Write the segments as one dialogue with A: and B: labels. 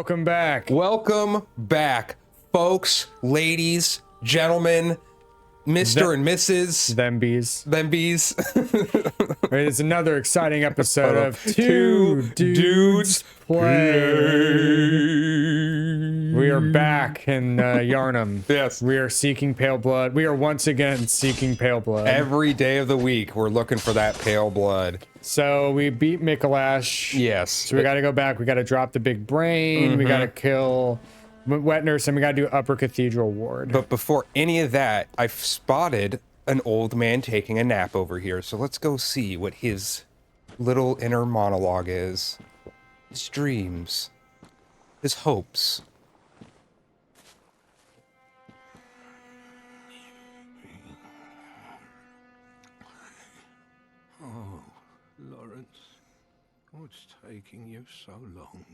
A: Welcome back.
B: Welcome back, folks, ladies, gentlemen, Mr. and Mrs.
A: Them bees. It's another exciting episode of Two Dudes Play. We are back in Yarnham.
B: Yes.
A: We are seeking pale blood. We are once again seeking pale blood.
B: Every day of the week, we're looking for that pale blood.
A: So we beat Mikolash.
B: Yes.
A: So we got to go back. We got to drop the big brain. We got to kill Wet Nurse, and we got to do Upper Cathedral Ward.
B: But before any of that, I've spotted an old man taking a nap over here. So let's go see what his little inner monologue is. His dreams. His hopes.
C: Oh, Lawrence, what's taking you so long?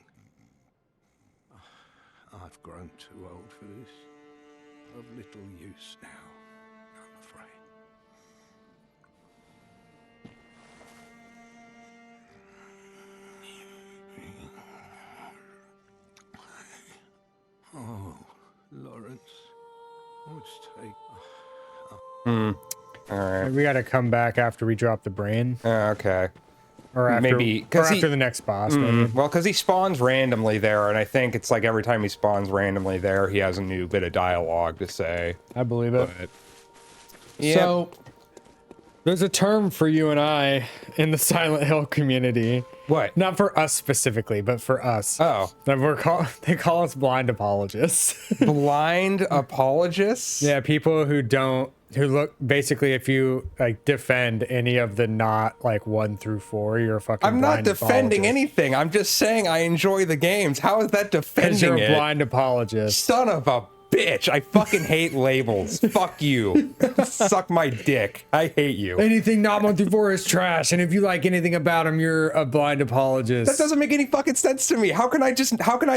C: I've grown too old for this. Of little use now, I'm afraid. Oh, Lawrence, what's taking...
B: All right.
A: We got to come back after we drop the brain.
B: Okay.
A: Or after,
B: Maybe,
A: or after the next boss. Maybe.
B: Well, because he spawns randomly there, and I think it's like every time he spawns randomly there, he has a new bit of dialogue to say.
A: I believe it.
B: But, yeah.
A: So, there's a term for you and I in the Silent Hill community.
B: What?
A: Not for us specifically, but for us.
B: Oh.
A: That they call us blind apologists.
B: Blind apologists?
A: Yeah, people who look, basically, if you like defend any of the not like 1 through 4, you're a fucking
B: I'm not
A: blind
B: defending
A: apologist.
B: anything. I'm just saying I enjoy the games. How is that defending
A: Because you're a
B: it?
A: blind apologist.
B: Son of a bitch. I fucking hate labels. Fuck you. Suck my dick. I hate you.
A: Anything not 1 through 4 is trash, and if you like anything about them, you're a blind apologist.
B: That doesn't make any fucking sense to me. How can I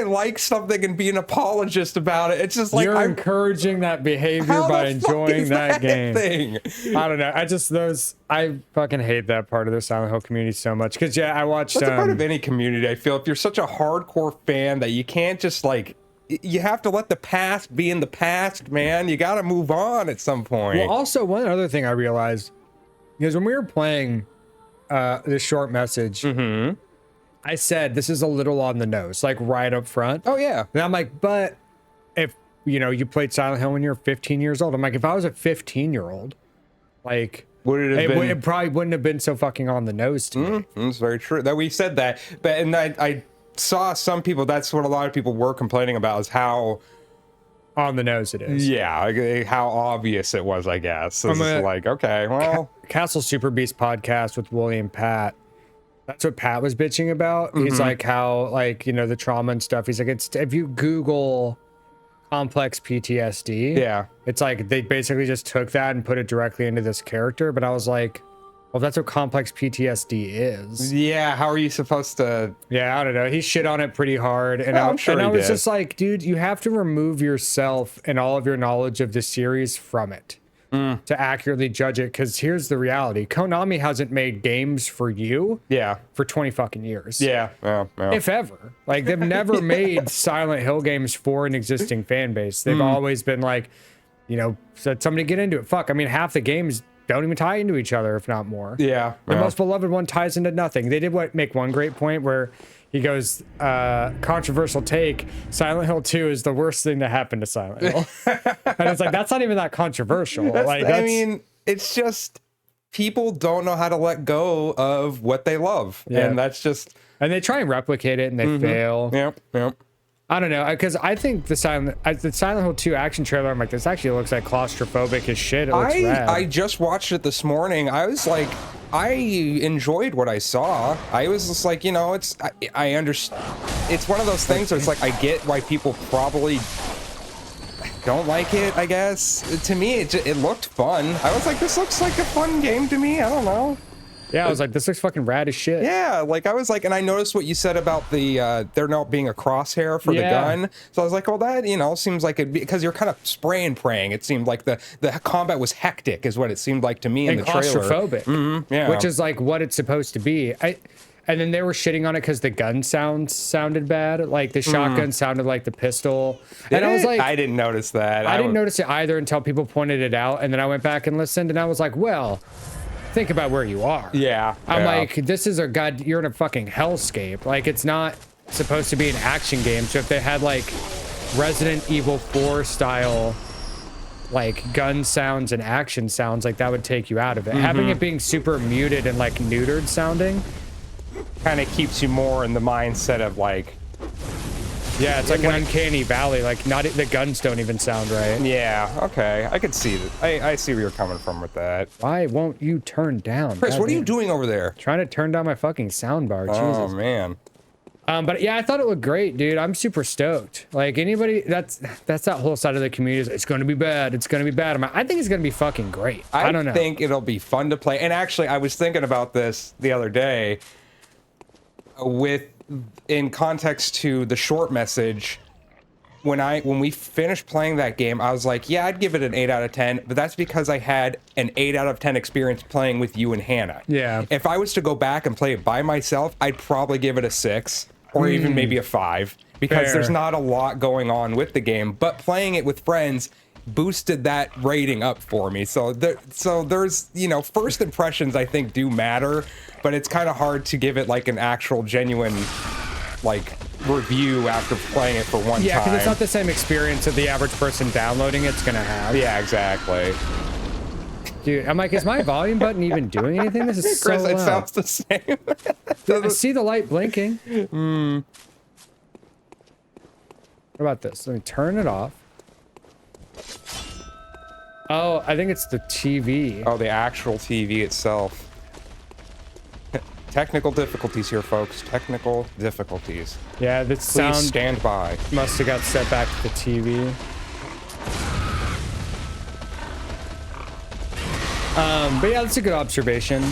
B: like something and be an apologist about it? It's just like
A: you're encouraging that behavior
B: How
A: by
B: the fuck
A: enjoying
B: is
A: that game.
B: thing?
A: I don't know. I fucking hate that part of the Silent Hill community so much. Because yeah, I watched.
B: That's a part of any community. I feel if you're such a hardcore fan that you can't just like. You have to let the past be in the past, man. You got to move on at some point.
A: Well, also one other thing I realized is when we were playing this short message, I said this is a little on the nose, like right up front.
B: Oh yeah.
A: And I'm like, but if you played Silent Hill when you're 15 years old, I'm like, if I was a 15-year-old, like, it probably wouldn't have been so fucking on the nose to me.
B: That's very true. That we said that, but and I saw some people. That's what a lot of people were complaining about is how
A: on the nose it is.
B: Yeah, like, how obvious it was. I guess it's like okay, well,
A: Castle Super Beast podcast with William Pat. That's what Pat was bitching about. He's like how the trauma and stuff. He's like it's if you Google complex PTSD,
B: yeah,
A: it's like they basically just took that and put it directly into this character. But I was like, well, that's what complex PTSD is.
B: Yeah, how are you supposed to?
A: Yeah, I don't know. He shit on it pretty hard, and
B: I'm sure
A: I was
B: did.
A: just like, dude, you have to remove yourself and all of your knowledge of the series from it to accurately judge it. Because here's the reality: Konami hasn't made games for you, for 20 fucking years, if ever. Like they've never made Silent Hill games for an existing fan base. They've always been like, said somebody get into it. Fuck, I mean, half the games don't even tie into each other, if not more.
B: Yeah.
A: The most beloved one ties into nothing. They did make one great point where he goes, controversial take, Silent Hill 2 is the worst thing to happen to Silent Hill. And it's like, that's not even that controversial.
B: I mean, it's just people don't know how to let go of what they love. Yeah. And that's just...
A: And they try and replicate it and they fail.
B: Yep.
A: I don't know, because I think the Silent Hill 2 action trailer, I'm like, this actually looks like claustrophobic as shit. It looks rad.
B: I just watched it this morning. I was like, I enjoyed what I saw. I was just like, I understand. It's one of those things where it's like, I get why people probably don't like it, I guess. To me, it looked fun. I was like, this looks like a fun game to me. I don't know.
A: Yeah, I was like, this looks fucking rad as shit.
B: Yeah, like I was like, and I noticed what you said about the there not being a crosshair for the gun. So I was like, well, that seems like it because you're kind of spray and praying. It seemed like the combat was hectic, is what it seemed like to me in the trailer.
A: Claustrophobic,
B: yeah,
A: which is like what it's supposed to be. And then they were shitting on it because the gun sounded bad. Like the shotgun sounded like the pistol. And I was like,
B: I didn't notice that.
A: I didn't notice it either until people pointed it out. And then I went back and listened and I was like, well, think about where you are.
B: Yeah.
A: I'm like, this is you're in a fucking hellscape. Like, it's not supposed to be an action game. So if they had like Resident Evil 4 style, like gun sounds and action sounds, like that would take you out of it. Having it being super muted and like neutered sounding
B: kind of keeps you more in the mindset of like,
A: yeah, it's like an uncanny valley. Like the guns don't even sound right.
B: yeah, okay, I could see that. I see where you're coming from with that.
A: Why won't you turn down?
B: Chris, what are you doing over there?
A: Trying to turn down my fucking soundbar.
B: Oh
A: Jesus.
B: man.
A: But yeah, I thought it looked great, dude. I'm super stoked. Like anybody, that's that whole side of the community is, it's gonna be bad. It's gonna be bad. I think it's gonna be fucking great. I don't know.
B: I think it'll be fun to play. And actually, I was thinking about this the other day. In context to the short message, when we finished playing that game, I was like, yeah, I'd give it an 8 out of 10, but that's because I had an 8 out of 10 experience playing with you and Hannah.
A: Yeah.
B: If I was to go back and play it by myself, I'd probably give it a 6 or even maybe a 5 because
A: Fair.
B: there's not a lot going on with the game, but playing it with friends boosted that rating up for me. So there's, you know, first impressions I think do matter, but it's kind of hard to give it like an actual genuine like review after playing it for one time.
A: Yeah, because it's not the same experience that the average person downloading it's gonna have.
B: Yeah, exactly.
A: Dude, I'm like, is my volume button even doing anything? This is so
B: Chris, it
A: loud.
B: sounds the same.
A: I see the light blinking. What about this? Let me turn it off. Oh, I think it's the TV.
B: Oh, the actual TV itself. Technical difficulties here, folks. Technical difficulties.
A: Yeah, the
B: Please
A: sound
B: stand by.
A: must have got set back to the TV. But yeah, that's a good observation.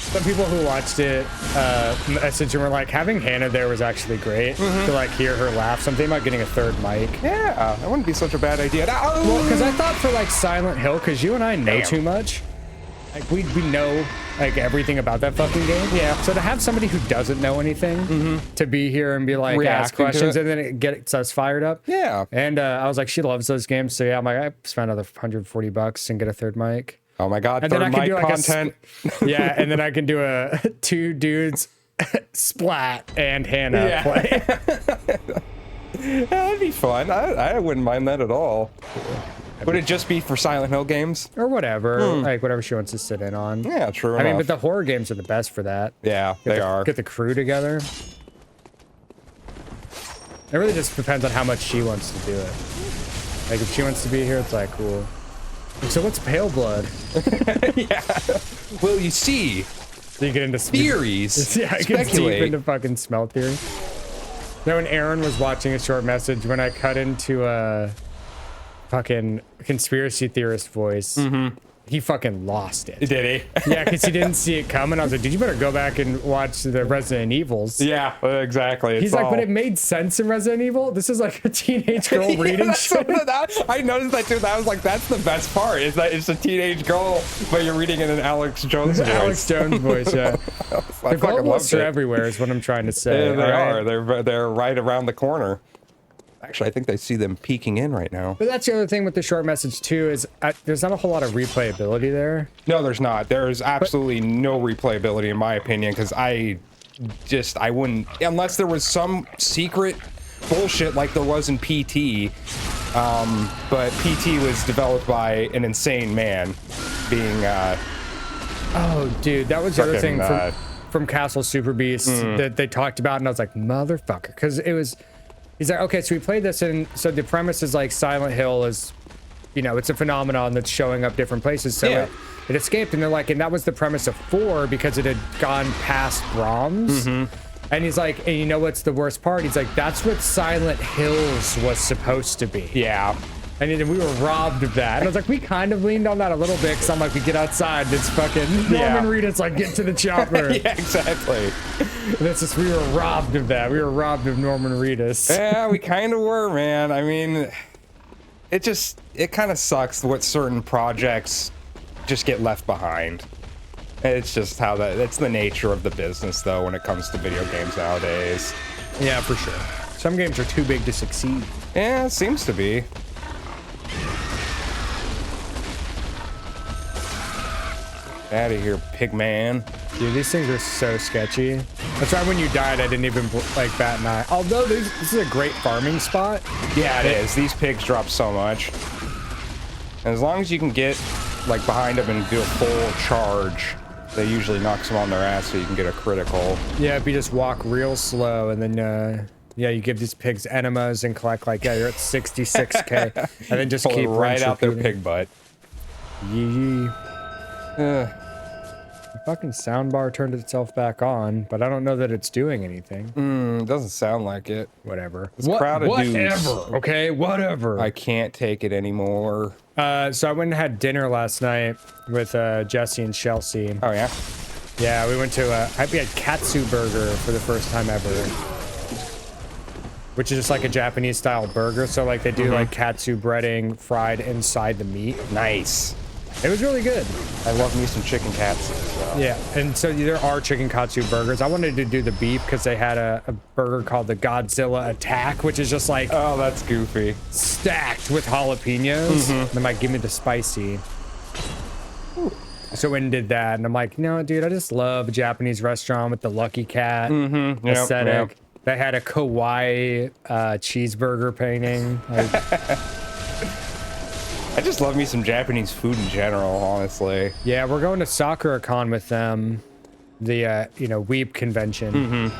A: Some people who watched it messaged and were like, having Hannah there was actually great to like hear her laugh. Something about getting a third mic.
B: Yeah, that wouldn't be such a bad idea.
A: Well, because I thought for like Silent Hill, because you and I know too much. Like we know like everything about that fucking game.
B: Yeah.
A: So to have somebody who doesn't know anything to be here and be like ask
B: Reacting to
A: questions
B: it.
A: and then it gets us fired up.
B: Yeah.
A: And I was like, she loves those games. So yeah, I'm like, I spent another $140 and get a third mic.
B: Oh my God,
A: And then
B: third
A: I can
B: mic
A: do like
B: content.
A: Yeah, and then I can do a two dudes splat and Hannah play.
B: Yeah, that'd be fun. I wouldn't mind that at all. Would it just be for Silent Hill games?
A: Or whatever. Like whatever she wants to sit in on.
B: Yeah, true
A: I mean,
B: enough.
A: but the horror games are the best for that.
B: Yeah, they are.
A: Get the crew together. It really just depends on how much she wants to do it. Like if she wants to be here, it's like cool. So what's pale blood?
B: Yeah. Well, you see,
A: So you get into
B: theories.
A: Yeah, I get deep
B: speculate.
A: into fucking smell theory. Now when Aaron was watching a short message, when I cut into a fucking conspiracy theorist voice, he fucking lost it.
B: Did he?
A: Yeah, because he didn't see it coming. I was like, dude, you better go back and watch the Resident Evils.
B: Yeah, exactly. It's
A: He's like,
B: all-
A: but it made sense in Resident Evil. This is like a teenage girl
B: Yeah,
A: reading
B: that's
A: shit.
B: I noticed that too. That was like, that's the best part. Is that it's a teenage girl, but you're reading in an Alex Jones voice.
A: Alex Jones voice, yeah.
B: I
A: The
B: fucking
A: globalists
B: loved
A: are
B: it.
A: everywhere is what I'm trying to say.
B: Yeah, they
A: all right?
B: are. They're right around the corner. Actually, I think I see them peeking in right now.
A: But that's the other thing with the short message too, is there's not a whole lot of replayability there.
B: No, there's not. There's absolutely no replayability in my opinion, because I wouldn't, unless there was some secret bullshit like there was in PT. But PT was developed by an insane man, being
A: Oh, dude, that was the other
B: Fucking,
A: thing from Castle Super Beast that they talked about, and I was like, motherfucker, because it was. He's like, okay, so we played this, and so the premise is like Silent Hill is, you know, it's a phenomenon that's showing up different places. So
B: Yeah.
A: it escaped, and they're like, and that was the premise of 4 because it had gone past Brahms. And he's like, and you know what's the worst part? He's like, that's what Silent Hills was supposed to be.
B: yeah.
A: And then we were robbed of that. And I was like, we kind of leaned on that a little bit, because I'm like, we get outside, and it's fucking Norman Reedus, like, get to the chopper.
B: Yeah, exactly.
A: And it's just, we were robbed of that. We were robbed of Norman Reedus.
B: Yeah, we kind of were, man. I mean, it kind of sucks what certain projects just get left behind. It's just how that's the nature of the business, though, when it comes to video games nowadays.
A: Yeah, for sure. Some games are too big to succeed.
B: Yeah, it seems to be. Out of here, pig man.
A: Dude, these things are so sketchy. That's why when you died, I didn't even like bat an eye. Although this is a great farming spot.
B: Yeah, it is. These pigs drop so much. And as long as you can get like behind them and do a full charge, that usually knocks them on their ass so you can get a critical.
A: Yeah, if you just walk real slow and then yeah, you give these pigs enemas and collect like, yeah, you're at 66k, and then just
B: Pull
A: keep
B: it right out their
A: repeating.
B: pig butt.
A: Yee. The fucking soundbar turned itself back on, but I don't know that it's doing anything.
B: It doesn't sound like it.
A: Whatever.
B: This crowd of dudes.
A: Whatever. Okay, whatever.
B: I can't take it anymore.
A: So I went and had dinner last night with Jesse and Chelsea.
B: Oh yeah.
A: Yeah, we went to we had katsu burger for the first time ever, which is just like a Japanese style burger. So like they do like katsu breading fried inside the meat.
B: Nice.
A: It was really good.
B: I love me some chicken katsu. So.
A: Yeah, and so there are chicken katsu burgers. I wanted to do the beef because they had a burger called the Godzilla Attack, which is just like
B: Oh, that's goofy.
A: stacked with jalapenos. I'm like, give me the spicy. So I went and did that, and I'm like, no, dude, I just love a Japanese restaurant with the Lucky Cat aesthetic.
B: Yep.
A: They had a kawaii cheeseburger painting. Like,
B: I just love me some Japanese food in general, honestly.
A: yeah, we're going to Sakura-Con with them, the Weep convention.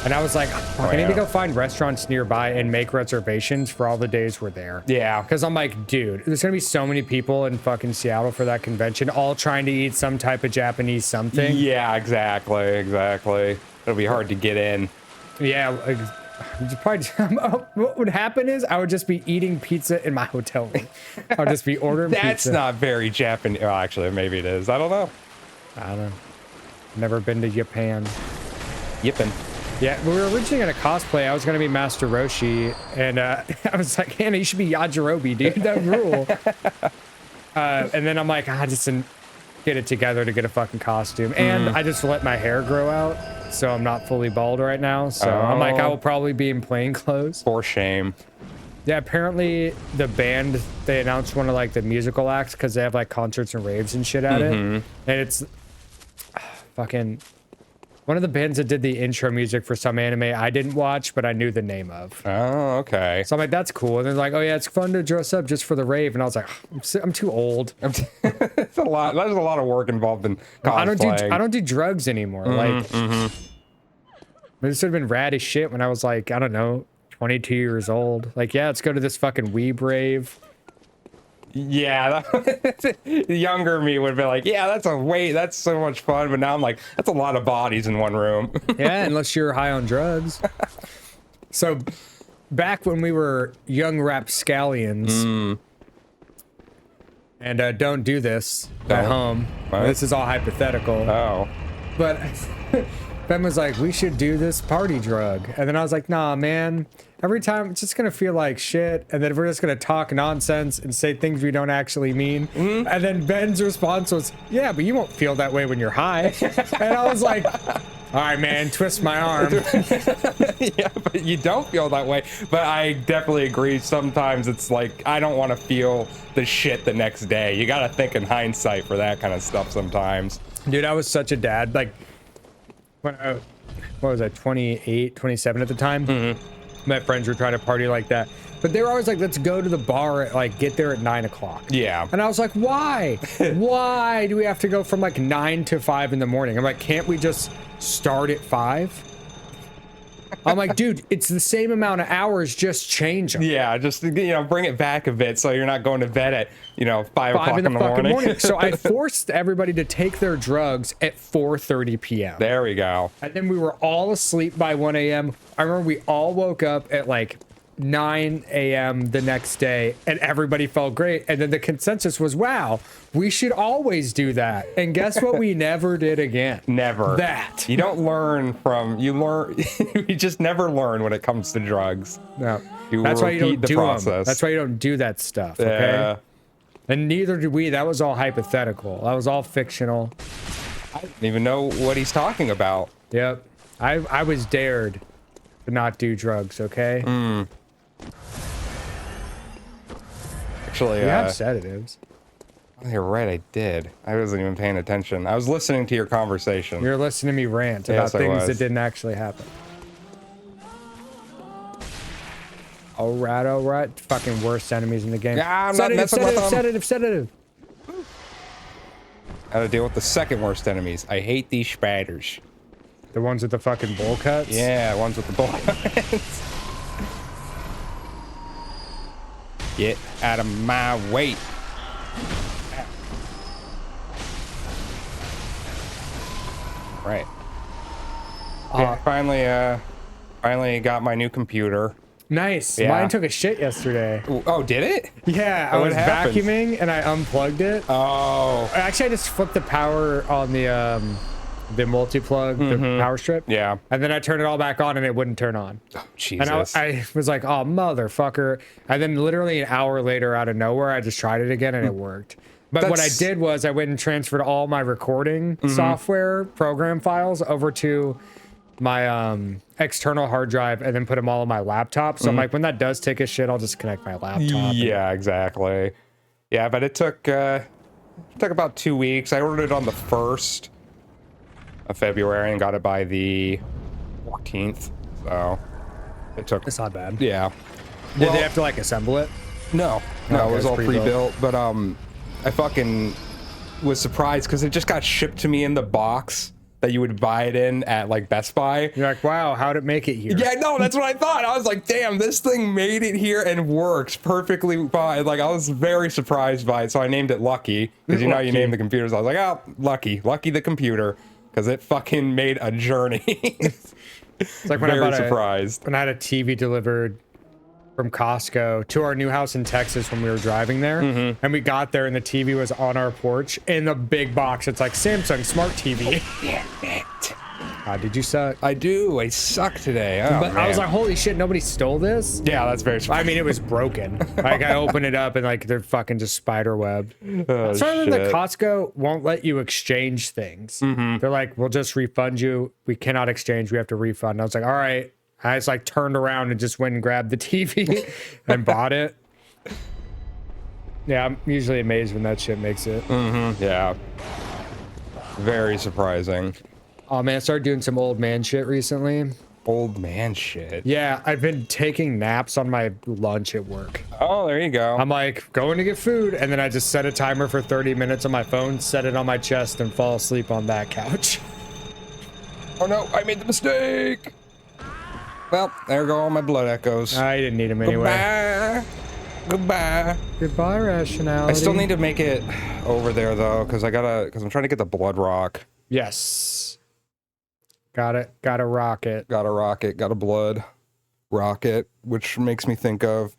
A: And I was like, I need to go find restaurants nearby and make reservations for all the days we're there.
B: Yeah.
A: Because I'm like, dude, there's going to be so many people in fucking Seattle for that convention, all trying to eat some type of Japanese something.
B: Yeah, exactly. It'll be hard to get in.
A: Yeah. Probably, what would happen is I would just be eating pizza in my hotel room. I would just be ordering pizza.
B: That's not very Japanese. Well, actually, maybe it is. I don't know.
A: I don't know. Never been to Japan.
B: Yippin'.
A: Yeah, we were originally gonna cosplay. I was gonna be Master Roshi, and I was like, Hannah, you should be Yajirobe, dude. That rule. And then I'm like, I just didn't get it together to get a fucking costume, and I just let my hair grow out, so I'm not fully bald right now. So I'm like, I will probably be in plain clothes.
B: For shame.
A: Yeah, apparently the band, they announced one of like the musical acts because they have like concerts and raves and shit at it, and it's fucking. One of the bands that did the intro music for some anime I didn't watch, but I knew the name of.
B: Oh, okay.
A: So I'm like, that's cool. And they're like, oh yeah, it's fun to dress up just for the rave. And I was like, I'm too old.
B: It's a lot. There's a lot of work involved in cosplaying.
A: I don't do drugs anymore. Like, but this would have been rad as shit when I was like, I don't know, 22 years old. Like, yeah, let's go to this fucking weeb rave.
B: Yeah, the younger me would be like, yeah, that's so much fun. But now I'm like, that's a lot of bodies in one room.
A: Yeah, unless you're high on drugs. So back when we were young rapscallions, and don't do this at home.
B: What?
A: This is all hypothetical.
B: Oh.
A: But Ben was like, we should do this party drug. And then I was like, nah, man. Every time it's just going to feel like shit. And then we're just going to talk nonsense and say things we don't actually mean. And then Ben's response was, yeah, but you won't feel that way when you're high. And I was like, all right, man, twist my arm.
B: Yeah, but you don't feel that way. But I definitely agree. Sometimes it's like, I don't want to feel the shit the next day. You got to think in hindsight for that kind of stuff sometimes.
A: Dude, I was such a dad. Like, when I, what was I, 28, 27 at the time? My friends were trying to party like that. But they were always like, let's go to the bar at, like, get there at 9 o'clock.
B: Yeah.
A: And I was like, why? Why do we have to go from like 9 to 5 in the morning? I'm like, can't we just start at 5? I'm like, dude, it's the same amount of hours, just change them.
B: Yeah, just, bring it back a bit so you're not going to bed at, 5 o'clock in the morning.
A: So I forced everybody to take their drugs at 4:30 p.m.
B: There we go.
A: And then we were all asleep by 1 a.m. I remember we all woke up at like 9 a.m. the next day and everybody felt great. And then the consensus was, wow, we should always do that. And guess what? We never did again.
B: Never.
A: That.
B: You don't learn you just never learn when it comes to drugs.
A: No.
B: You
A: That's why you don't
B: repeat the
A: do 'em.
B: process.
A: That's why you don't do that stuff. Okay.
B: Yeah.
A: And neither did we. That was all hypothetical. That was all fictional.
B: I don't even know what he's talking about.
A: Yep. I was dared to not do drugs, okay?
B: Actually,
A: We have sedatives.
B: oh, you're right, I did. I wasn't even paying attention. I was listening to your conversation.
A: You're listening to me rant about
B: Yes, I
A: things
B: was.
A: that didn't actually happen. All right. Fucking worst enemies in the game.
B: Yeah, I'm not messing with them.
A: Sedative.
B: Gotta deal with the second worst enemies. I hate these spiders.
A: The ones with the fucking bowl cuts?
B: Yeah, ones with the bullets. Get out of my way. Right. Finally got my new computer.
A: Nice.
B: Yeah.
A: Mine took a shit yesterday.
B: Oh, did it?
A: Yeah, I
B: What
A: was
B: happened?
A: vacuuming and I unplugged it.
B: Oh.
A: Actually, I just flipped the power on the multi-plug, the power strip.
B: Yeah.
A: And then I turned it all back on and it wouldn't turn on.
B: Jesus.
A: And I was like, oh, motherfucker. And then literally an hour later, out of nowhere, I just tried it again and it worked. But what I
B: That's-
A: did was I went and transferred all my recording software program files over to my external hard drive and then put them all on my laptop. So I'm like, when that does take a shit, I'll just connect my laptop.
B: Yeah, exactly. Yeah, but it took about 2 weeks. I ordered it on the 1st of February and got it by the 14th. So it took.
A: It's not bad.
B: Yeah.
A: Did they have to like assemble it?
B: No,
A: Okay,
B: it was
A: it's
B: all
A: pre-built.
B: pre-built. But I fucking was surprised because it just got shipped to me in the box that you would buy it in at like Best Buy.
A: You're like, wow, how'd it make it here?
B: Yeah, no, that's what I thought. I was like, damn, this thing made it here and works perfectly fine. Like, I was very surprised by it, so I named it Lucky. Because you know how you name the computers. I was like, oh, Lucky the computer. Because it fucking made a journey.
A: It's like when
B: Very surprised.
A: When I had a TV delivered from Costco to our new house in Texas when we were driving there, and we got there and the TV was on our porch in the big box. It's like Samsung Smart TV.
B: Damn it.
A: Did you suck?
B: I do. I suck today. Oh,
A: But I was like, holy shit, nobody stole this?
B: yeah, that's very
A: I
B: surprising.
A: mean, it was broken. Like, I opened it up and like they're fucking just spider webbed.
B: Oh,
A: Sorry that
B: shit.
A: Costco won't let you exchange things. They're like, we'll just refund you. We cannot exchange. We have to refund. I was like, all right. I just like turned around and just went and grabbed the TV and bought it. Yeah, I'm usually amazed when that shit makes it.
B: Yeah. Very surprising.
A: Oh man, I started doing some old man shit recently.
B: Old man shit.
A: Yeah, I've been taking naps on my lunch at work.
B: Oh, there you go.
A: I'm like going to get food, and then I just set a timer for 30 minutes on my phone, set it on my chest, and fall asleep on that couch.
B: Oh no, I made the mistake. Well, there go all my blood echoes.
A: I didn't need them anyway.
B: Goodbye.
A: Goodbye, rationality.
B: I still need to make it over there though, because I'm trying to get the blood rock.
A: Yes. Got it. Got a rocket.
B: Got a rocket, got a blood rocket, which makes me think of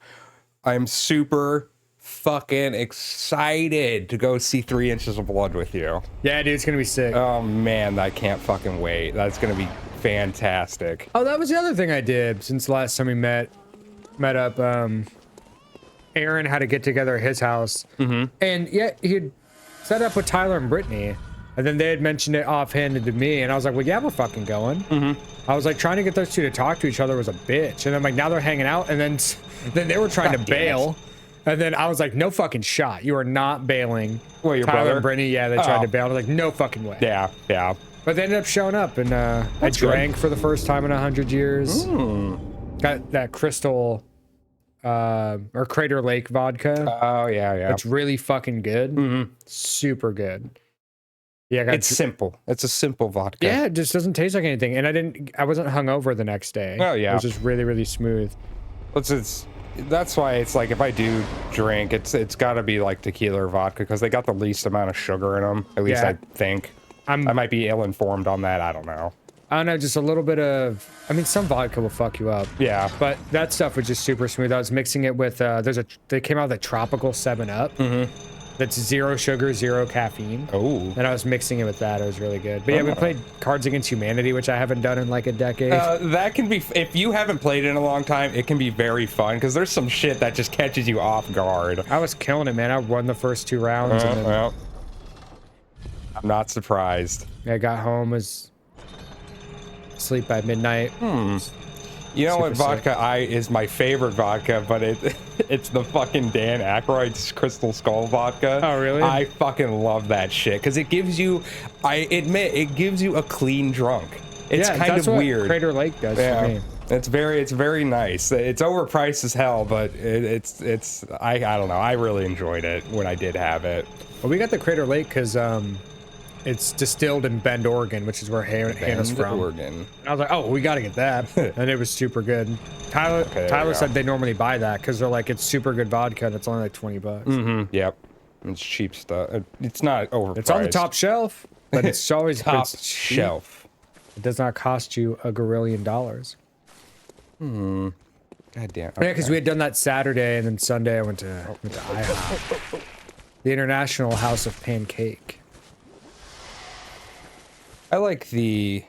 B: I'm super fucking excited to go see 3 Inches of Blood with you.
A: Yeah, dude, it's gonna be sick.
B: Oh man, I can't fucking wait. That's gonna be fantastic.
A: Oh, that was the other thing I did since the last time we met up. Aaron had to get together at his house, and yeah, he'd set up with Tyler and Brittany, and then they had mentioned it offhanded to me, and I was like, well, yeah, we're fucking going. I was like, trying to get those two to talk to each other was a bitch, and I'm like, now they're hanging out, and then they were trying to bail, and then I was like, no fucking shot, you are not bailing.
B: Well, your
A: Tyler
B: brother?
A: and Brittany, yeah, they tried
B: Oh.
A: to bail. I was like, no fucking way.
B: Yeah, yeah.
A: But they ended up showing up, and I
B: That's good.
A: drank for the first time in 100 years. Got that crystal or Crater Lake vodka.
B: Oh yeah, yeah.
A: It's really fucking good. Super good. Yeah, I got
B: It's simple. It's a simple vodka.
A: yeah, it just doesn't taste like anything. And I wasn't hungover the next day.
B: Oh, yeah.
A: It was just really, really smooth.
B: That's why it's like if I do drink, it's got to be like tequila or vodka because they got the least amount of sugar in them. At least
A: Yeah.
B: I think. I
A: I'm
B: might be ill-informed on that. I don't know.
A: I don't know, just a little bit of I mean some vodka will fuck you up.
B: Yeah.
A: But that stuff was just super smooth. I was mixing it with they came out with a tropical 7-Up. That's 0 sugar, 0 caffeine.
B: Oh.
A: And I was mixing it with that. It was really good. But yeah, we played Cards Against Humanity, which I haven't done in like a decade.
B: That can be, if you haven't played it in a long time, it can be very fun because there's some shit that just catches you off guard.
A: I was killing it, man. I won the first 2 rounds. And then,
B: I'm not surprised.
A: I got home, was asleep by midnight.
B: You know what
A: Super
B: vodka is my favorite vodka, but it's the fucking Dan Aykroyd's Crystal Skull vodka.
A: Oh, really?
B: I fucking love that shit because it gives you, I admit, it gives you a clean drunk. It's kind
A: that's
B: of
A: what
B: weird.
A: Crater Lake does for me.
B: It's very nice. It's overpriced as hell, but I don't know. I really enjoyed it when I did have it.
A: Well, we got the Crater Lake because it's distilled in Bend, Oregon, which is where Hannah's from.
B: Oregon.
A: And I was like, oh, we got to get that. And it was super good. Tyler said they normally buy that because they're like, it's super good vodka and it's only like $20.
B: Mm-hmm. Yep. It's cheap stuff. It's not overpriced.
A: It's on the top shelf, but it's always
B: top
A: it's
B: shelf.
A: It does not cost you $1 gazillion.
B: God damn.
A: Yeah, because we had done that Saturday, and then Sunday I went to IHOP, the International House of Pancake.
B: I like the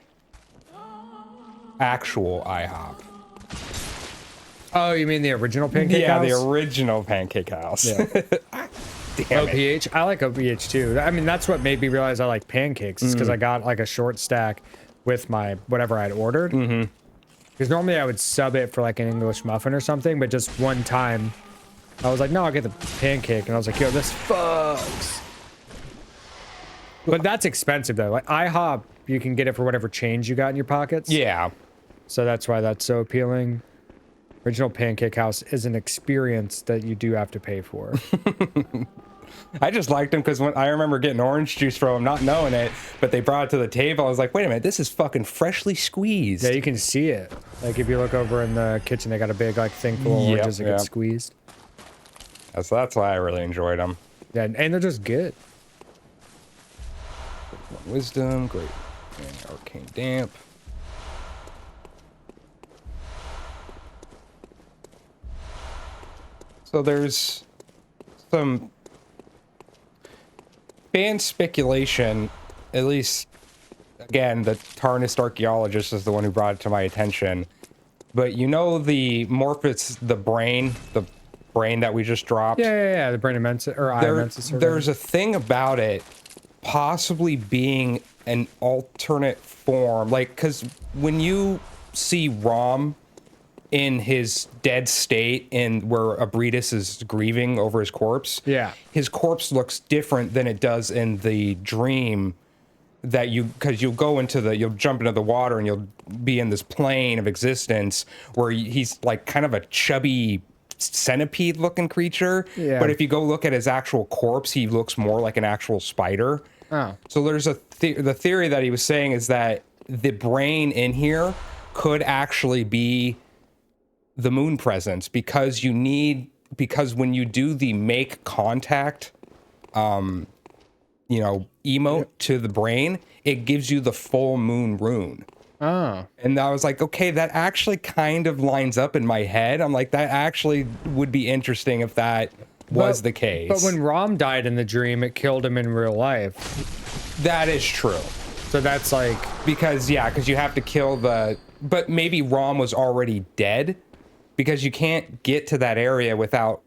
B: actual IHOP.
A: Oh, you mean the original Pancake House?
B: Yeah, the original Pancake House.
A: Yeah.
B: Damn it.
A: OPH. I like OPH too. I mean, that's what made me realize I like pancakes. Is because I got like a short stack with my whatever I'd ordered. Because normally I would sub it for like an English muffin or something, but just one time I was like, no, I'll get the pancake. And I was like, yo, this fucks. But that's expensive though. Like IHOP, you can get it for whatever change you got in your pockets.
B: Yeah.
A: So that's why that's so appealing. Original Pancake House is an experience that you do have to pay for.
B: I just liked them because when I remember getting orange juice from them, not knowing it, but they brought it to the table. I was like, wait a minute, this is fucking freshly squeezed.
A: Yeah, you can see it. Like if you look over in the kitchen, they got a big like thing full of oranges that get squeezed.
B: So that's why I really enjoyed them.
A: Yeah, and they're just good.
B: Wisdom, great. And arcane damp. So there's some fan speculation, at least, again, the Tarnished archaeologist is the one who brought it to my attention. But you know the Morphus, the brain that we just dropped?
A: Yeah, the brain of Mensis, or Eye of Mensis.
B: There's a thing about it possibly being an alternate form. Like, because when you see Rom in his dead state and where Abretus is grieving over his corpse, his corpse looks different than it does in the dream that because you'll jump into the water and you'll be in this plane of existence where he's like kind of a chubby centipede looking creature. But if you go look at his actual corpse, he looks more like an actual spider. So there's the theory that he was saying is that the brain in here could actually be the moon presence because when you do the make contact emote to the brain, it gives you the full moon rune. And I was like, okay, that actually kind of lines up in my head. I'm like, that actually would be interesting if that was the case.
A: But when Rom died in the dream, it killed him in real life.
B: That is true.
A: So that's like
B: because you have to kill but maybe Rom was already dead. Because you can't get to that area without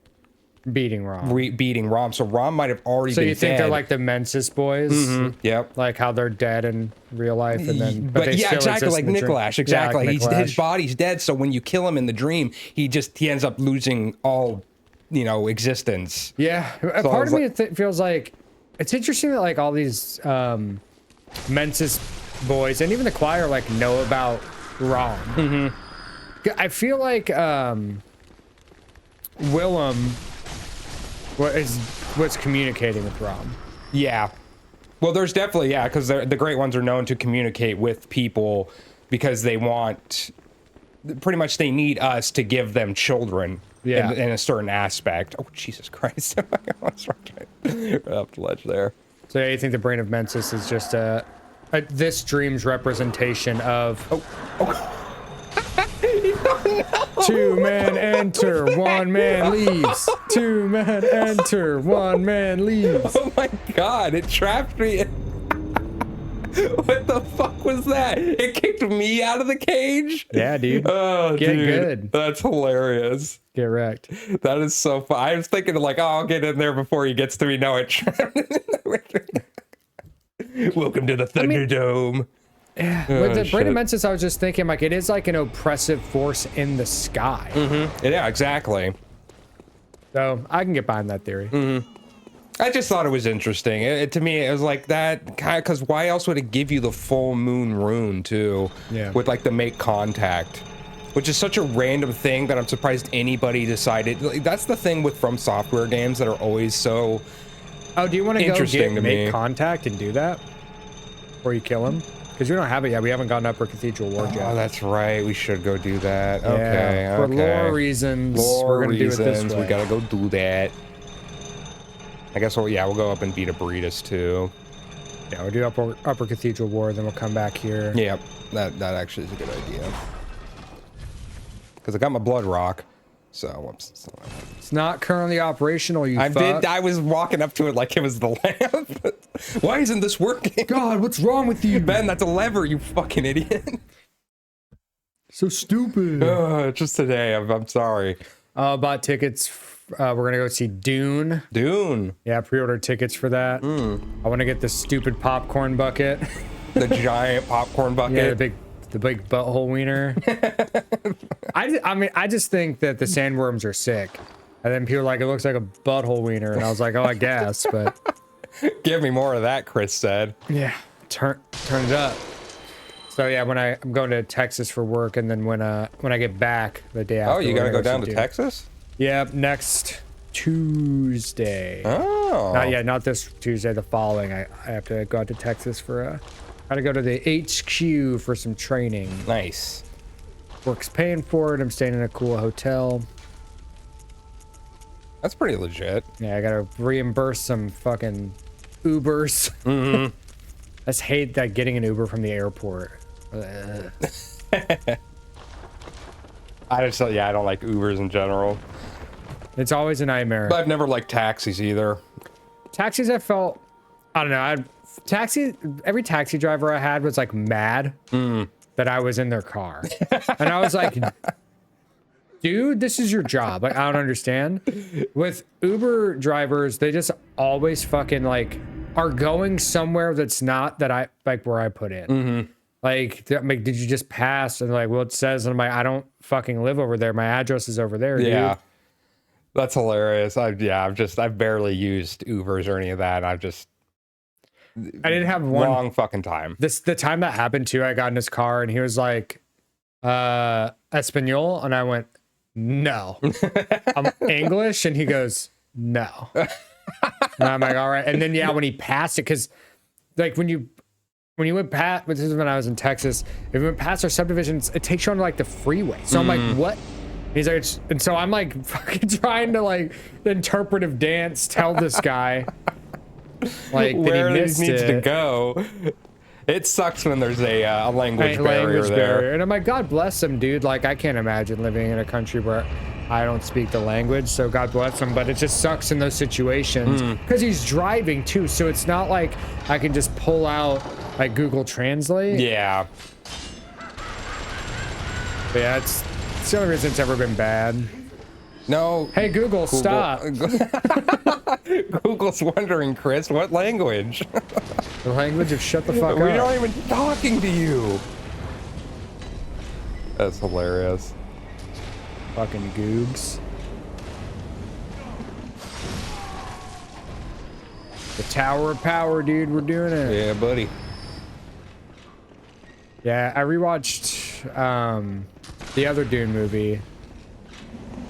A: beating Rom.
B: Beating Rom. So Rom might have already been dead.
A: So you think they're like the Mensis boys?
B: Yep.
A: Like how they're dead in real life and then...
B: But they still exactly, like Nikolaj. Exactly. Yeah, like his body's dead, so when you kill him in the dream, he ends up losing all, existence.
A: Yeah. So part of me feels like... It's interesting that like all these Mensis boys and even the choir like know about Rom. I feel like Willem was communicating with Rom.
B: Yeah. Well, there's definitely, because the Great Ones are known to communicate with people because they want, pretty much they need us to give them children in a certain aspect. Oh, Jesus Christ. I was right up the ledge there.
A: So you think the brain of Mensis is just this dream's representation of... Two men enter, one man leaves. Two men enter, one man leaves.
B: Oh my god, it trapped me. What the fuck was that? It kicked me out of the cage?
A: Yeah, dude.
B: Oh,
A: Get
B: dude.
A: good.
B: That's hilarious.
A: Get wrecked.
B: That is so fun. I was thinking like, oh, I'll get in there before he gets to me. No, it trapped me. Welcome to the Thunderdome.
A: Yeah,
B: Oh,
A: with the Brain of
B: shit.
A: Mensis, I was just thinking, like, it is like an oppressive force in the sky.
B: Yeah, exactly.
A: So I can get behind that theory.
B: I just thought it was interesting. To me, it was like that kind of, because why else would it give you the full moon rune too?
A: Yeah.
B: With like the make contact, which is such a random thing that I'm surprised anybody decided. Like, that's the thing with From Software games that are always so.
A: Oh, do you want to go
B: Interesting
A: get
B: to me.
A: make contact and do that? Before you kill him? Because we don't have it yet. We haven't gone to Upper Cathedral Ward
B: Oh,
A: yet.
B: that's right. We should go do that.
A: Yeah,
B: Okay.
A: for
B: okay.
A: lore reasons,
B: Lore
A: we're gonna
B: reasons,
A: do it this way.
B: we gotta go do that. I guess we'll go up and beat a burritos too.
A: Yeah, we'll do Upper Cathedral Ward, then we'll come back here.
B: Yep, that actually is a good idea. Because I got my blood rock, so whoops.
A: It's not currently operational, you fuck.
B: I was walking up to it like it was the lamp. Why isn't this working?
A: God, what's wrong with you?
B: Ben, that's a lever, you fucking idiot.
A: So stupid.
B: Just today, I'm sorry.
A: Bought tickets. We're gonna go see Dune.
B: Dune.
A: Yeah, pre-order tickets for that. I want to get the stupid popcorn bucket.
B: The giant popcorn bucket.
A: Yeah, the big butthole wiener. I just think that the sandworms are sick. And then people are like, it looks like a butthole wiener. And I was like, oh, I guess, but.
B: Give me more of that, Chris said.
A: Yeah, turn it up. So yeah, I'm going to Texas for work, and then when I get back the day after.
B: Oh, you gotta go down to
A: Dune.
B: Texas?
A: Yeah, next Tuesday.
B: Oh.
A: Not this Tuesday, the following. I have to go out to Texas for gotta go to the HQ for some training.
B: Nice.
A: Work's paying for it. I'm staying in a cool hotel.
B: That's pretty legit.
A: Yeah, I gotta reimburse some fucking Ubers. I just hate that getting an Uber from the airport.
B: I don't like Ubers in general.
A: It's always a nightmare.
B: But I've never liked taxis either.
A: Taxis, I don't know. Every taxi driver I had was like mad that I was in their car. And I was like, dude, this is your job. Like, I don't understand. With Uber drivers, they just always fucking like are going somewhere that's not that I like where I put in. Like, did you just pass? And like, well, it says, and I'm like, I don't fucking live over there. My address is over there.
B: Yeah.
A: Dude.
B: That's hilarious. I've barely used Ubers or any of that.
A: I didn't have one
B: long fucking time.
A: The time that happened too, I got in his car and he was like, Espanol, and I went, no. I'm English, and he goes, no. And I'm like, all right. And then when he passed it, because like when you went past, this is when I was in Texas, if you went past our subdivisions, it takes you on like the freeway. So I'm like, what? He's like, and so I'm like fucking trying to like the interpretive dance, tell this guy like
B: where
A: that he missed
B: needs to
A: it.
B: go. It sucks when there's a language barrier there.
A: And I'm like, God bless him, dude. Like, I can't imagine living in a country where I don't speak the language. So God bless him. But it just sucks in those situations because he's driving too. So it's not like I can just pull out like Google Translate.
B: Yeah.
A: But yeah, it's the only reason it's ever been bad.
B: No.
A: Hey, Google, stop.
B: Google's wondering, Chris, what language?
A: The language of shut the fuck up.
B: We're not even talking to you. That's hilarious.
A: Fucking googs. The Tower of Power, dude. We're doing it.
B: Yeah, buddy.
A: Yeah, I rewatched the other Dune movie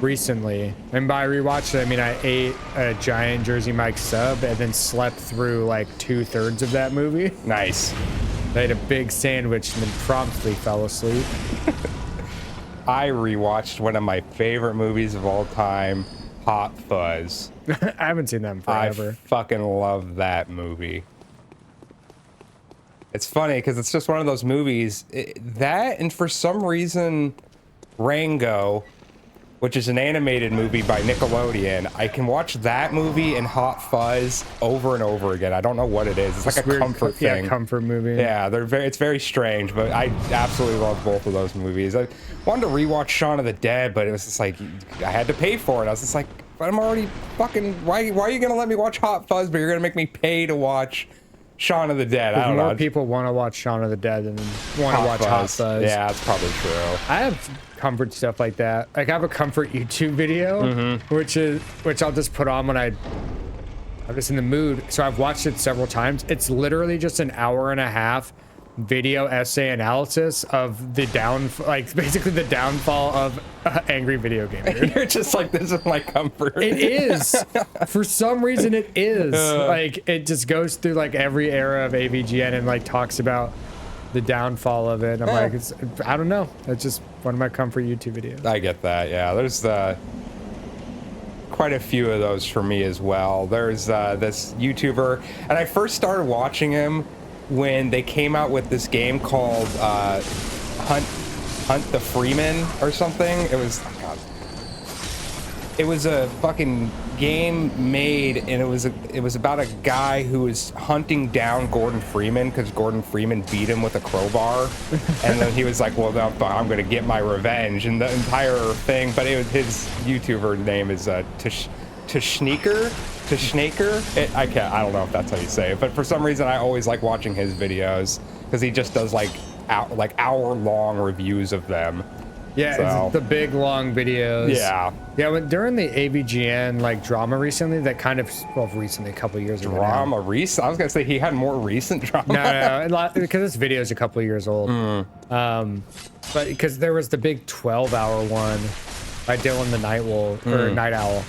A: recently. And by rewatched it, I mean I ate a giant Jersey Mike sub and then slept through like 2/3 of that movie.
B: Nice.
A: I ate a big sandwich and then promptly fell asleep.
B: I rewatched one of my favorite movies of all time, Hot Fuzz.
A: I haven't seen them forever.
B: I fucking love that movie. It's funny because it's just one of those movies that, and for some reason, Rango, which is an animated movie by Nickelodeon, I can watch that movie and Hot Fuzz over and over again. I don't know what it is. It's like a
A: Weird
B: comfort thing.
A: Yeah, comfort movie.
B: Yeah, it's very strange, but I absolutely love both of those movies. I wanted to rewatch Shaun of the Dead, but it was just like I had to pay for it. I was just like, but I'm already fucking. Why are you gonna let me watch Hot Fuzz, but you're gonna make me pay to watch Shaun of the Dead. I don't
A: More
B: know.
A: people want to watch Shaun of the Dead than want to watch Hot Fuzz.
B: Yeah, that's probably true.
A: I have comfort stuff like that. Like I have a comfort YouTube video, which I'll just put on when I'm just in the mood. So I've watched it several times. It's literally just an hour and a half video essay analysis of the basically the downfall of angry video gamer.
B: You're just like, this is my comfort.
A: It is. For some reason it is. Like it just goes through like every era of AVGN and like talks about the downfall of it. And I'm like, I don't know. It's just one of my comfort YouTube videos.
B: I get that. Yeah, there's quite a few of those for me as well. There's this YouTuber, and I first started watching him when they came out with this game called Hunt the Freeman or something. It was a fucking game made, and it was about a guy who was hunting down Gordon Freeman because Gordon Freeman beat him with a crowbar, and then he was like, "Well, no, I'm going to get my revenge." And the entire thing, but his YouTuber name is Tashnaker. I don't know if that's how you say it, but for some reason I always like watching his videos because he just does like hour-long reviews of them.
A: Yeah,
B: So.
A: it's the big long videos.
B: Yeah.
A: When during the AVGN like drama recently, that kind of recently a couple of years ago.
B: Drama recent? I was gonna say he had more recent drama.
A: No, because this video is a couple of years old. But because there was the big 12-hour one by Dylan the Nightwolf or Night Owl.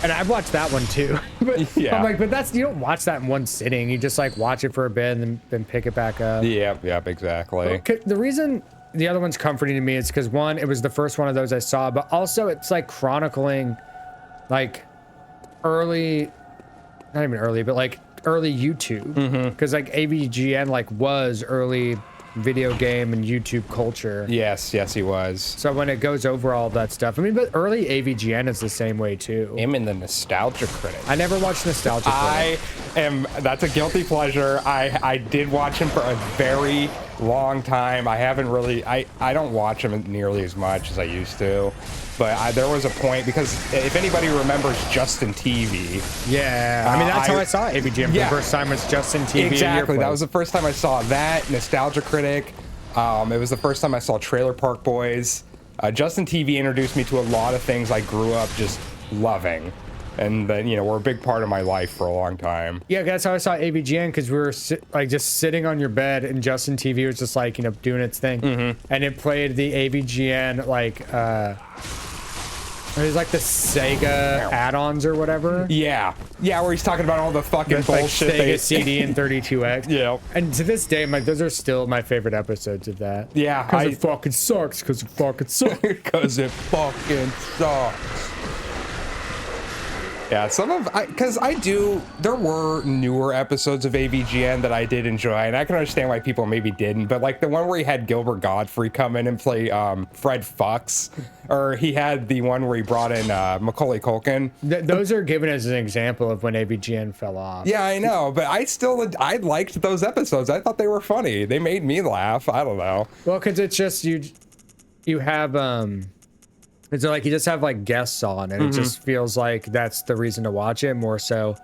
A: And I've watched that one too. But
B: Yeah.
A: I'm like, but you don't watch that in one sitting. You just like watch it for a bit and then pick it back up.
B: Yep, exactly.
A: The reason the other one's comforting to me is because one, it was the first one of those I saw, but also it's like chronicling like early, not even early, but like early YouTube. Because like AVGN like was early video game and YouTube culture.
B: Yes, he was.
A: So when it goes over all that stuff, I mean, but early AVGN is the same way too.
B: Him in the Nostalgia Critic.
A: I never watched Nostalgia Critic.
B: That's a guilty pleasure. I did watch him for a very long time. I haven't really, I don't watch him nearly as much as I used to. But there was a point, because if anybody remembers Justin TV.
A: Yeah, I mean, that's how I saw AVGN for the first time, was Justin TV.
B: Exactly, that was the first time I saw that, Nostalgia Critic. It was the first time I saw Trailer Park Boys. Justin TV introduced me to a lot of things I grew up just loving. And then, were a big part of my life for a long time.
A: Yeah, that's how I saw AVGN, because we were just sitting on your bed, and Justin TV was just like, doing its thing. And it played the AVGN, it was like the Sega add-ons or whatever.
B: Yeah, where he's talking about all the fucking bullshit.
A: Like Sega CD and 32X.
B: Yeah.
A: And to this day, those are still my favorite episodes of that.
B: Yeah.
A: Because it fucking sucks, because it fucking sucks.
B: Because it fucking sucks. Yeah, there were newer episodes of AVGN that I did enjoy, and I can understand why people maybe didn't, but like the one where he had Gilbert Godfrey come in and play Fred Fucks, or he had the one where he brought in Macaulay Culkin.
A: Those are given as an example of when AVGN fell off.
B: Yeah, I know, but I liked those episodes. I thought they were funny. They made me laugh. I don't know.
A: Well, because it's just, you have, it's like you just have like guests on, and it just feels like that's the reason to watch it more so.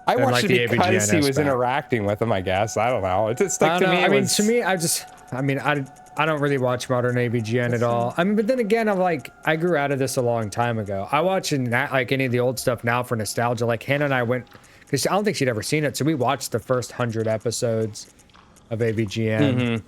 B: I watched
A: like
B: it because he was interacting with him, I guess. I don't know. It just like to me.
A: To me, I don't really watch modern AVGN at all. I mean, but then again, I grew out of this a long time ago. I watch any of the old stuff now for nostalgia. Like Hannah and I went, because I don't think she'd ever seen it, so we watched the first 100 episodes of AVGN.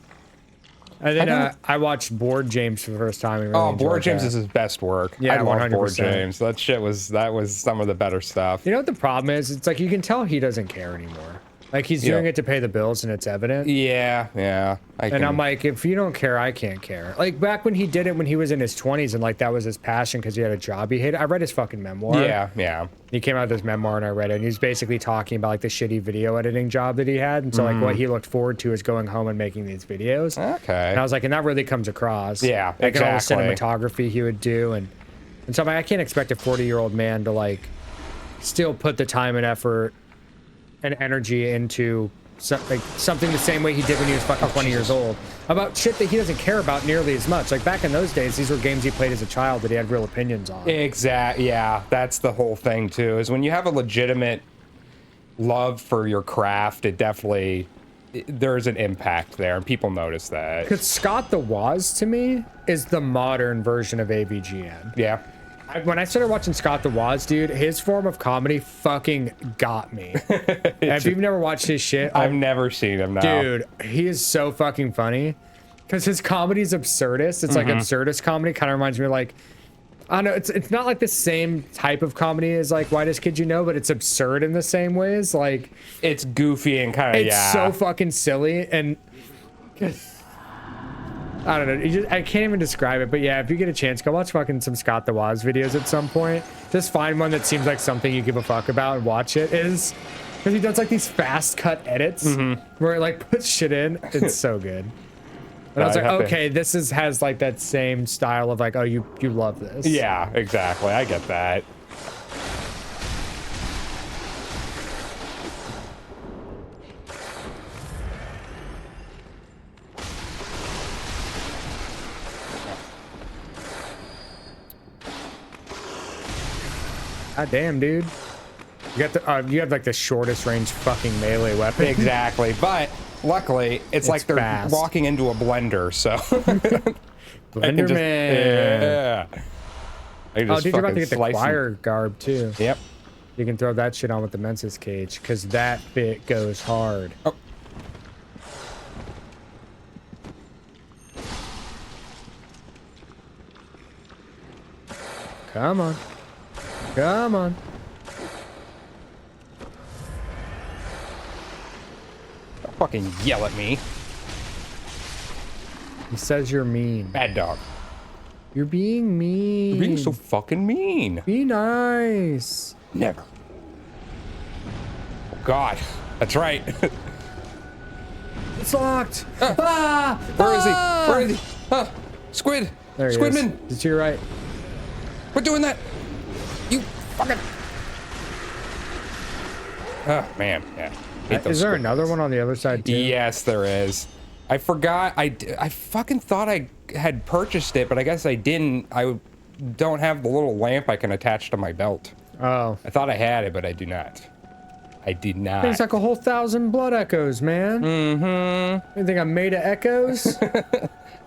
A: And then I watched Board James for the first time. And really
B: Board James is his best work.
A: Yeah,
B: I love
A: 100%.
B: Board James. That was some of the better stuff.
A: You know what the problem is? It's like you can tell he doesn't care anymore. Like he's doing it to pay the bills, and it's evident.
B: Yeah.
A: I'm like, if you don't care, I can't care. Like back when he did it when he was in his 20s, and like that was his passion because he had a job he hated. I read his fucking memoir.
B: Yeah.
A: He came out with his memoir, and I read it, and he's basically talking about like the shitty video editing job that he had, and so like what he looked forward to is going home and making these videos.
B: Okay.
A: And I was like, and that really comes across.
B: Yeah,
A: like
B: exactly.
A: all the cinematography he would do, and so I'm like, I can't expect a 40-year-old man to like still put the time and effort and energy into something the same way he did when he was fucking 20 years old about shit that he doesn't care about nearly as much. Like back in those days, these were games he played as a child that he had real opinions on.
B: Exactly. Yeah, that's the whole thing too. Is when you have a legitimate love for your craft, it definitely, there's an impact there, and people notice that.
A: Because Scott the Woz, to me, is the modern version of AVGN.
B: Yeah.
A: When I started watching Scott the Woz, dude, his form of comedy fucking got me. If you've never watched his shit,
B: I've never seen him now.
A: dude, he is so fucking funny. Because his comedy's absurdist. It's like absurdist comedy. Kind of reminds me of like, I don't know, it's not like the same type of comedy as like Whitest Kid You Know, but it's absurd in the same ways. Like,
B: It's goofy and kind of,
A: it's so fucking silly. And I don't know. I can't even describe it. But yeah, if you get a chance, go watch fucking some Scott the Woz videos at some point. Just find one that seems like something you give a fuck about and watch it. It is because he does like these fast cut edits where it like puts shit in. It's so good. And I was like, okay, this has like that same style of like, oh, you love this.
B: Yeah, exactly. I get that.
A: God damn, dude. You got the you have like the shortest range fucking melee weapon.
B: Exactly. But luckily, it's like they're
A: fast.
B: walking into a blender, so.
A: Blender Man.
B: Yeah.
A: Oh, dude, you're about to get the choir garb too.
B: Yep.
A: You can throw that shit on with the Mensis cage, because that bit goes hard.
B: Oh.
A: Come on. Come on.
B: Don't fucking yell at me.
A: He says you're mean.
B: Bad dog.
A: You're being mean.
B: You're being so fucking mean.
A: Be nice.
B: Never. Oh, God. That's right.
A: It's locked.
B: Where is he? Where is he? Squid.
A: There he
B: Squidman.
A: is. To your right.
B: Quit doing that. You fucking. Oh, man. Yeah. Hate those
A: Is there
B: squid
A: another
B: ones.
A: one on the other side too?
B: Yes, there is. I forgot. I fucking thought I had purchased it, but I guess I didn't. I don't have the little lamp I can attach to my belt.
A: Oh.
B: I thought I had it, but I do not. I did not.
A: It's like a whole 1,000 blood echoes, man.
B: Mm-hmm.
A: You think I'm made of echoes?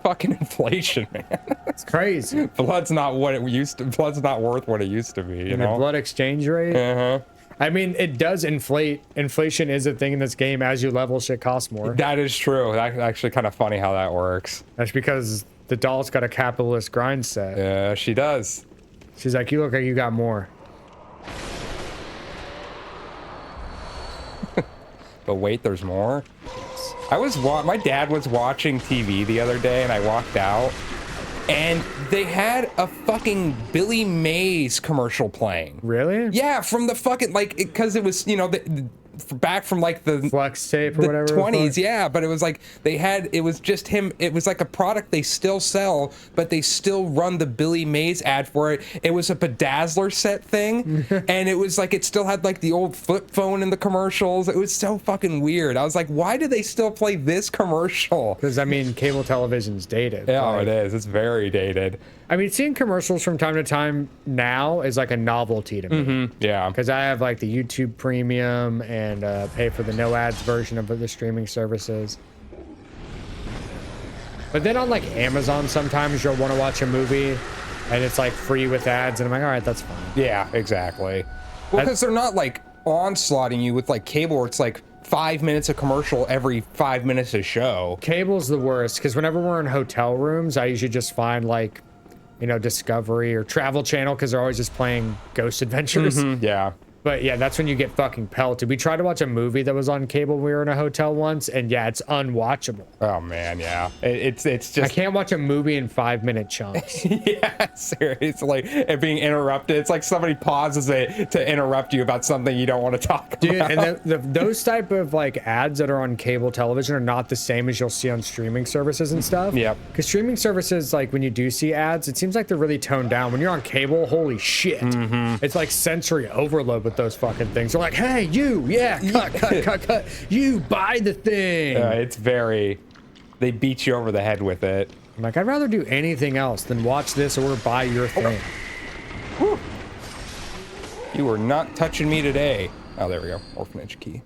B: Fucking inflation, man.
A: It's crazy.
B: Blood's not what it used to. Blood's not worth what it used to be. You
A: And
B: know.
A: the blood exchange rate.
B: Uh-huh.
A: I mean, it does inflate. Inflation is a thing in this game. As you level, shit costs more.
B: That is true. That's actually kind of funny how that works.
A: That's because the doll's got a capitalist grind set.
B: Yeah, she does.
A: She's like, you look like you got more.
B: But wait, there's more. My dad was watching TV the other day, and I walked out, and they had a fucking Billy Mays commercial playing.
A: Really?
B: Yeah, from the fucking because it was back from like the
A: Flex tape or
B: the
A: whatever.
B: 20s, yeah, but it was like it was just him. It was like a product they still sell, but they still run the Billy Mays ad for it. It was a bedazzler set thing, and it was like it still had like the old flip phone in the commercials. It was so fucking weird. I was like, why do they still play this commercial?
A: Because I mean, cable television's dated.
B: Yeah,
A: Like,
B: it is. It's very dated.
A: I mean, seeing commercials from time to time now is like a novelty to me.
B: Yeah.
A: Because I have like the YouTube Premium and pay for the no ads version of the streaming services. But then on like Amazon, sometimes you'll want to watch a movie and it's like free with ads, and I'm like, all right, that's fine.
B: Yeah, exactly. Well, because they're not like onslaughting you with like cable where it's like 5 minutes of commercial every 5 minutes of show.
A: Cable's the worst because whenever we're in hotel rooms, I usually just find like, Discovery or Travel Channel because they're always just playing Ghost Adventures.
B: Yeah.
A: But yeah, that's when you get fucking pelted. We tried to watch a movie that was on cable when we were in a hotel once, and yeah, it's unwatchable.
B: Oh man, yeah. It's just
A: I can't watch a movie in 5-minute chunks.
B: yeah, seriously. It being interrupted. It's like somebody pauses it to interrupt you about something you don't want to talk
A: Dude,
B: about.
A: and those type of like ads that are on cable television are not the same as you'll see on streaming services and stuff.
B: Yep.
A: Because streaming services, like when you do see ads, it seems like they're really toned down. When you're on cable, holy shit. It's like sensory overload with those fucking things. They're like, hey, you, yeah, cut. You buy the thing.
B: It's very, they beat you over the head with it.
A: I'm like, I'd rather do anything else than watch this or buy your thing.
B: Whew. You are not touching me today. Oh, there we go. Orphanage key.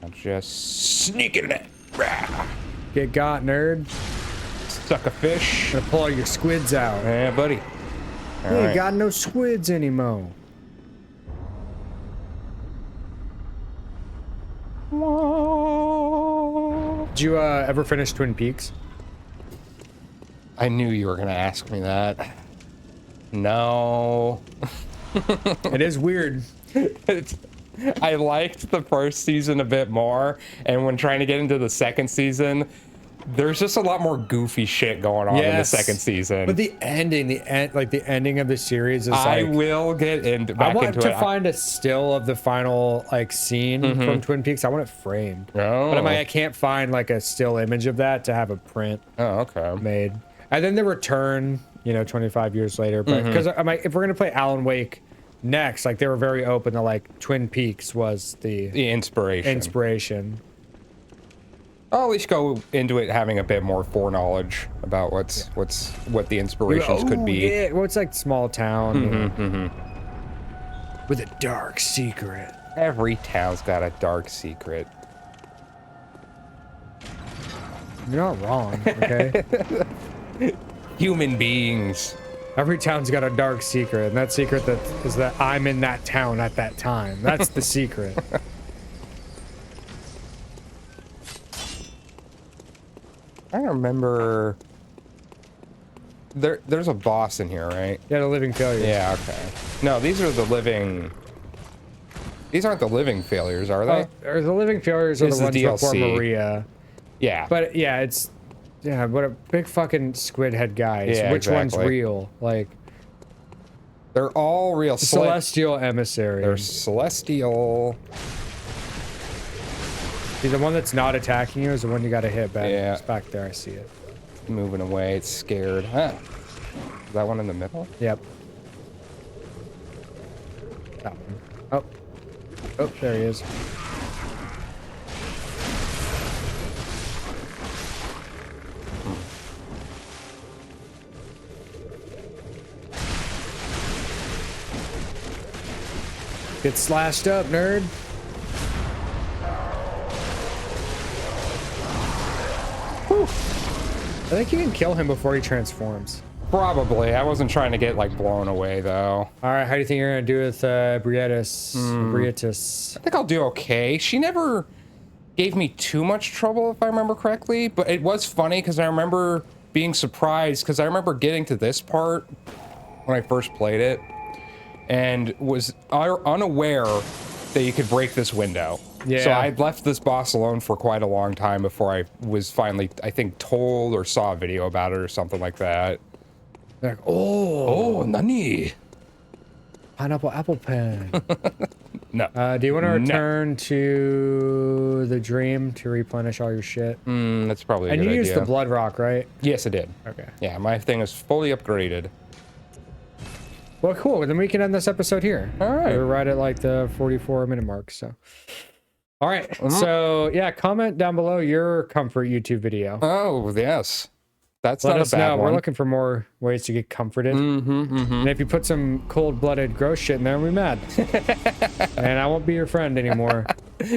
B: I'm just sneaking it.
A: Get got, nerd.
B: Suck a fish.
A: Gonna pull all your squids out.
B: Yeah, buddy.
A: You ain't got no squids anymore. Did you ever finish Twin Peaks?
B: I knew you were gonna ask me that. No.
A: It is weird.
B: I liked the first season a bit more, and when trying to get into the second season, there's just a lot more goofy shit going on in the second season.
A: But the ending of the series is
B: I
A: like,
B: will get into
A: I want to find a still of the final like scene from Twin Peaks. I want it framed.
B: Oh.
A: But I can't find like a still image of that to have a print made. And then the return, 25 years later. But because if we're gonna play Alan Wake next, like they were very open to like Twin Peaks was the inspiration.
B: I'll at least go into it having a bit more foreknowledge about what the inspirations could be.
A: Yeah, well, it's like small town with a dark secret.
B: Every town's got a dark secret.
A: You're not wrong, okay?
B: Human beings.
A: Every town's got a dark secret, and that secret is that I'm in that town at that time. That's the secret.
B: I remember there's a boss in here, right?
A: Yeah, the living failures.
B: Yeah, okay. No, these aren't the living failures, are they?
A: Or the living failures are the ones before Maria.
B: Yeah.
A: But yeah, what a big fucking squid head guys.
B: Yeah,
A: Which one's real? Like,
B: they're all real.
A: Celestial emissary.
B: They're celestial.
A: See, the one that's not attacking you is the one you gotta hit back.
B: Yeah.
A: It's back there, I see it.
B: Moving away, it's scared. Huh. Is that one in the middle?
A: Yep. That one. Oh. Oh, there he is. Get slashed up, nerd. Whew. I think you can kill him before he transforms.
B: Probably. I wasn't trying to get like blown away though.
A: All right, how do you think you're gonna do with Briettis?
B: I think I'll do okay. She never gave me too much trouble, if I remember correctly. But it was funny because I remember being surprised because I remember getting to this part when I first played it and was unaware that you could break this window.
A: Yeah.
B: So I left this boss alone for quite a long time before I was finally, I think, told or saw a video about it or something like that.
A: Like, oh,
B: nani?
A: Pineapple apple pen.
B: No.
A: Do you want to return to the dream to replenish all your shit?
B: That's probably a
A: and
B: good
A: you
B: idea.
A: used the blood rock, right?
B: Yes, I did.
A: Okay.
B: Yeah, my thing is fully upgraded.
A: Well, cool. Then we can end this episode here.
B: All right.
A: We're right at like the 44-minute mark, so. All right. So, yeah, comment down below your comfort YouTube video.
B: Oh, yes. That's
A: Let
B: not a
A: us
B: bad
A: know.
B: one.
A: We're looking for more ways to get comforted. And if you put some cold-blooded gross shit in there, we'll be mad. And I won't be your friend anymore.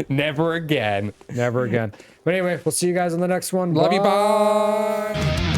B: Never again.
A: Never again. But anyway, we'll see you guys on the next one.
B: Love you. Bye.